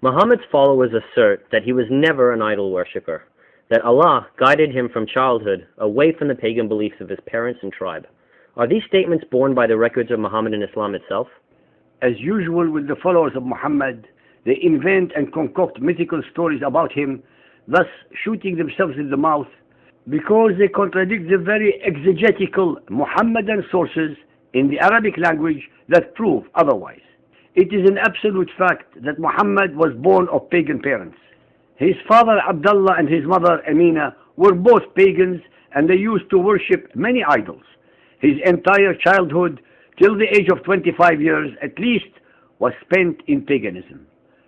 Muhammad's followers assert that he was never an idol worshipper, that Allah guided him from childhood away from the pagan beliefs of his parents and tribe. Are these statements borne by the records of Muhammadan Islam itself? As usual with the followers of Muhammad, they invent and concoct mythical stories about him, thus shooting themselves in the mouth because they contradict the very exegetical Muhammadan sources in the Arabic language that prove otherwise. It is an absolute fact that Muhammad was born of pagan parents. His father Abdullah and his mother Amina were both pagans, and they used to worship many idols. His entire childhood, till the age of 25 years at least, was spent in paganism.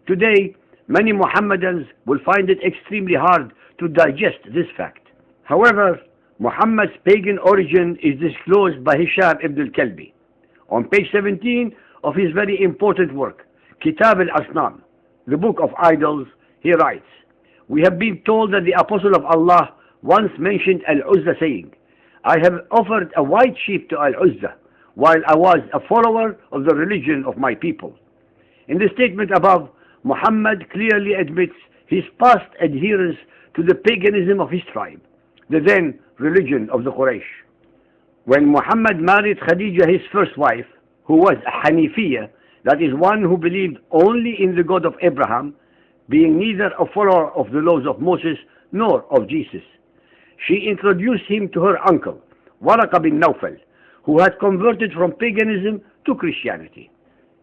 Today, many Muhammadans will find it extremely hard to digest this fact. However, Muhammad's pagan origin is disclosed by Hisham ibn al-Kalbi. On page 17 of his very important work, Kitab al-Asnam, the Book of Idols, he writes, "We have been told that the Apostle of Allah once mentioned Al-Uzza, saying, 'I have offered a white sheep to Al-Uzza while I was a follower of the religion of my people.'" In the statement above, Muhammad clearly admits his past adherence to the paganism of his tribe, the then religion of the Quraysh. When Muhammad married Khadija, his first wife, who was a Hanifiyya, that is one who believed only in the God of Abraham, being neither a follower of the laws of Moses nor of Jesus, she introduced him to her uncle, Waraka bin Nawfal, who had converted from paganism to Christianity.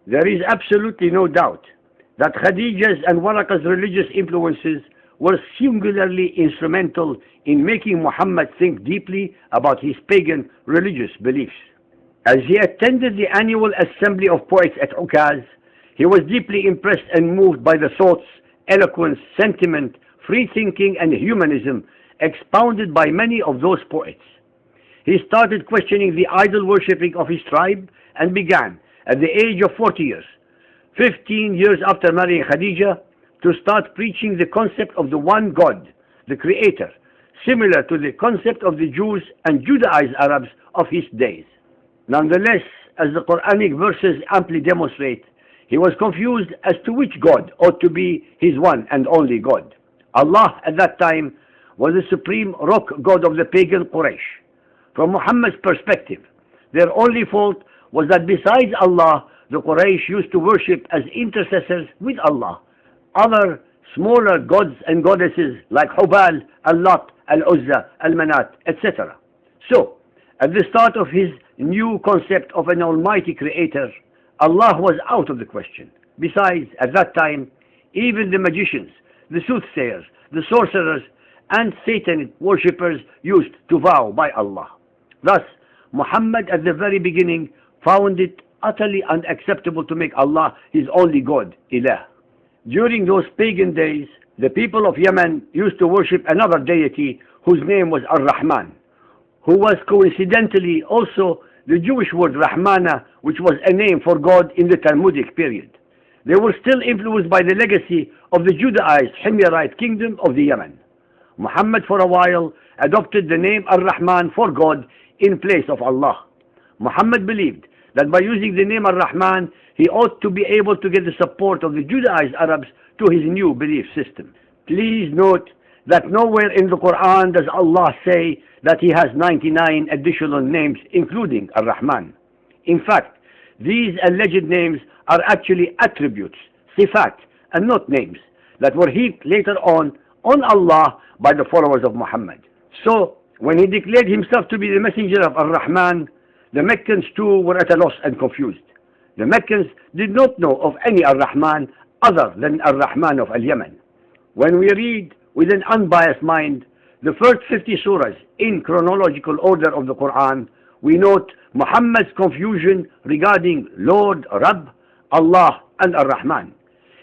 There is absolutely no doubt that Khadija's and Waraka's religious influences were singularly instrumental in making Muhammad think deeply about his pagan religious beliefs. As he attended the annual assembly of poets at Ukaz, he was deeply impressed and moved by the thoughts, eloquence, sentiment, free thinking, and humanism expounded by many of those poets. He started questioning the idol worshipping of his tribe and began, at the age of 40 years, 15 years after marrying Khadija, to start preaching the concept of the one God, the Creator, similar to the concept of the Jews and Judaized Arabs of his days. Nonetheless, as the Quranic verses amply demonstrate, he was confused as to which God ought to be his one and only God. Allah at that time was the supreme rock god of the pagan Quraysh. From Muhammad's perspective, their only fault was that besides Allah, the Quraysh used to worship as intercessors with Allah other smaller gods and goddesses like Hubal, Al-Lat, Al-Uzza, Al-Manat, etc. So, at the start of his new concept of an almighty creator, Allah was out of the question. Besides, at that time, even the magicians, the soothsayers, the sorcerers, and Satan worshippers used to vow by Allah. Thus, Muhammad at the very beginning found it utterly unacceptable to make Allah his only God, Ilah. During those pagan days, the people of Yemen used to worship another deity whose name was Ar-Rahman, who was coincidentally also the Jewish word Rahmana, which was a name for God in the Talmudic period. They were still influenced by the legacy of the Judaized Himyarite kingdom of the Yemen. Muhammad for a while adopted the name Ar-Rahman for God in place of Allah. Muhammad believed that by using the name Ar-Rahman, he ought to be able to get the support of the Judaized Arabs to his new belief system. Please note that nowhere in the Quran does Allah say that he has 99 additional names, including Ar-Rahman. In fact, these alleged names are actually attributes, sifat, and not names, that were heaped later on Allah by the followers of Muhammad. So, when he declared himself to be the messenger of Ar-Rahman, the Meccans too were at a loss and confused. The Meccans did not know of any Ar-Rahman other than Ar-Rahman of Al-Yemen. When we read with an unbiased mind the first 50 surahs in chronological order of the Quran, we note Muhammad's confusion regarding Lord, Rabb, Allah, and Ar-Rahman.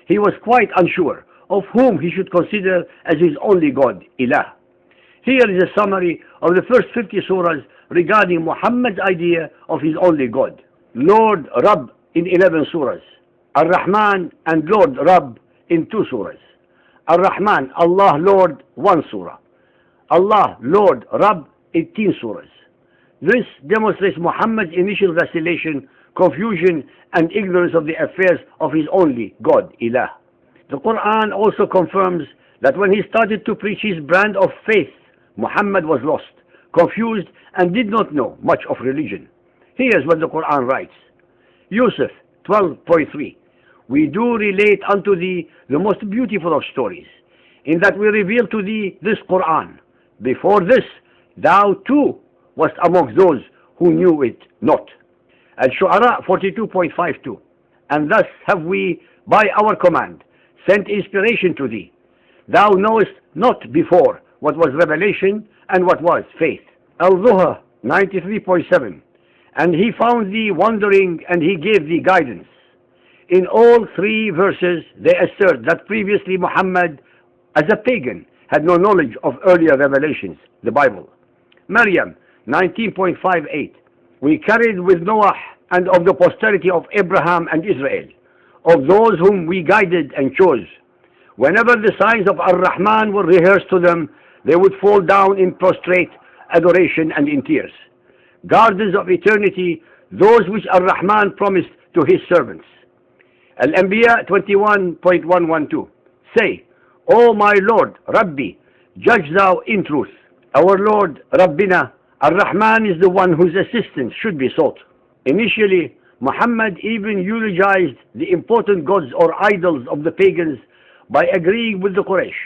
He was quite unsure of whom he should consider as his only God, Ilah. Here is a summary of the first 50 surahs regarding Muhammad's idea of his only God. Lord, Rabb in 11 surahs. Ar-Rahman and Lord, Rabb in 2 surahs. Ar-Rahman, Allah, Lord, 1 surah. Allah, Lord, Rabb, 18 surahs. This demonstrates Muhammad's initial vacillation, confusion, and ignorance of the affairs of his only God, Ilah. The Quran also confirms that when he started to preach his brand of faith, Muhammad was lost, confused, and did not know much of religion. Here's what the Quran writes. Yusuf 12:3. We do relate unto thee the most beautiful of stories, in that we reveal to thee this Quran. Before this, thou too wast amongst those who knew it not. Al-Shu'ara 42.52. And thus have we, by our command, sent inspiration to thee. Thou knowest not before what was revelation and what was faith. Al-Zuhr 93.7. And he found thee wandering and he gave thee guidance. In all three verses, they assert that previously Muhammad, as a pagan, had no knowledge of earlier revelations, the Bible. Maryam 19.58. We carried with Noah and of the posterity of Abraham and Israel, of those whom we guided and chose. Whenever the signs of Ar-Rahman were rehearsed to them, they would fall down in prostrate adoration and in tears. Gardens of eternity, those which Ar-Rahman promised to his servants. Al-Anbiya 21.112. Say, O my Lord, Rabbi, judge thou in truth. Our Lord, Rabbina, Ar-Rahman is the one whose assistance should be sought. Initially, Muhammad even eulogized the important gods or idols of the pagans by agreeing with the Quraysh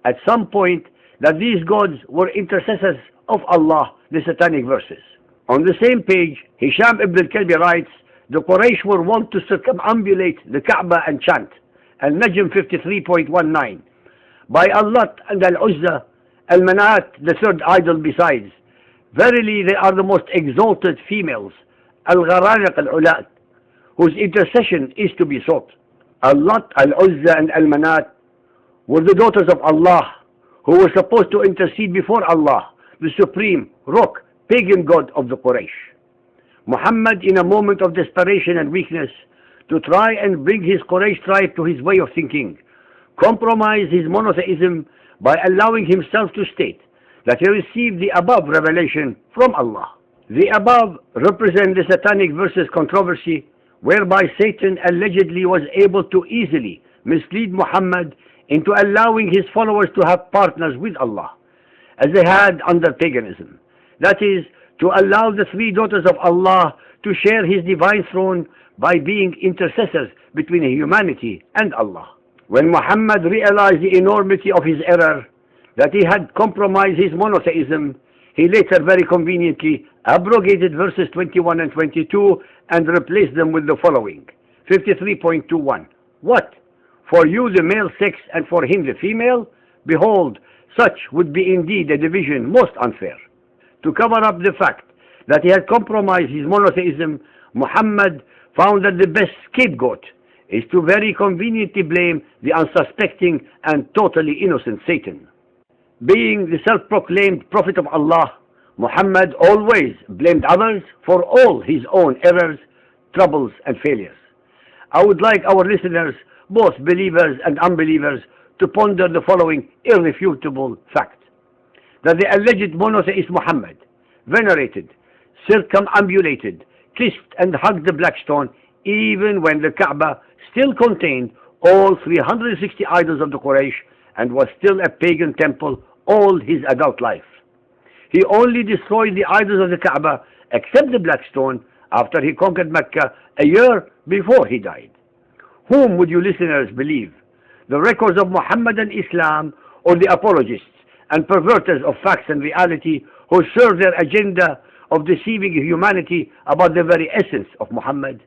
at some point that these gods were intercessors of Allah, the satanic verses. On the same page, Hisham ibn al-Kalbi writes, the Quraysh were wont to circumambulate the Kaaba and chant, Al-Najm 53.19, by Allat and Al-Uzza, Al-Manat, the third idol besides. Verily they are the most exalted females, Al-Gharaniq Al-Ulat, whose intercession is to be sought. Allat, Al-Uzza, and Al-Manat were the daughters of Allah, who were supposed to intercede before Allah, the supreme, rock, pagan god of the Quraysh. Muhammad, in a moment of desperation and weakness, to try and bring his Quraysh tribe to his way of thinking, compromised his monotheism by allowing himself to state that he received the above revelation from Allah. The above represent the satanic verses controversy, whereby Satan allegedly was able to easily mislead Muhammad into allowing his followers to have partners with Allah, as they had under paganism. That is, to allow the three daughters of Allah to share his divine throne by being intercessors between humanity and Allah. When Muhammad realized the enormity of his error, that he had compromised his monotheism, he later very conveniently abrogated verses 21 and 22 and replaced them with the following. 53.21. What? For you the male sex and for him the female? Behold, such would be indeed a division most unfair. To cover up the fact that he had compromised his monotheism, Muhammad found that the best scapegoat is to very conveniently blame the unsuspecting and totally innocent Satan. Being the self-proclaimed prophet of Allah, Muhammad always blamed others for all his own errors, troubles, and failures. I would like our listeners, both believers and unbelievers, to ponder the following irrefutable fact: that the alleged monotheist Muhammad venerated, circumambulated, kissed and hugged the black stone even when the Kaaba still contained all 360 idols of the Quraysh and was still a pagan temple all his adult life. He only destroyed the idols of the Kaaba except the black stone after he conquered Mecca a year before he died. Whom would you listeners believe? The records of Muhammadan Islam or the apologists and perverters of facts and reality who serve their agenda of deceiving humanity about the very essence of Muhammad?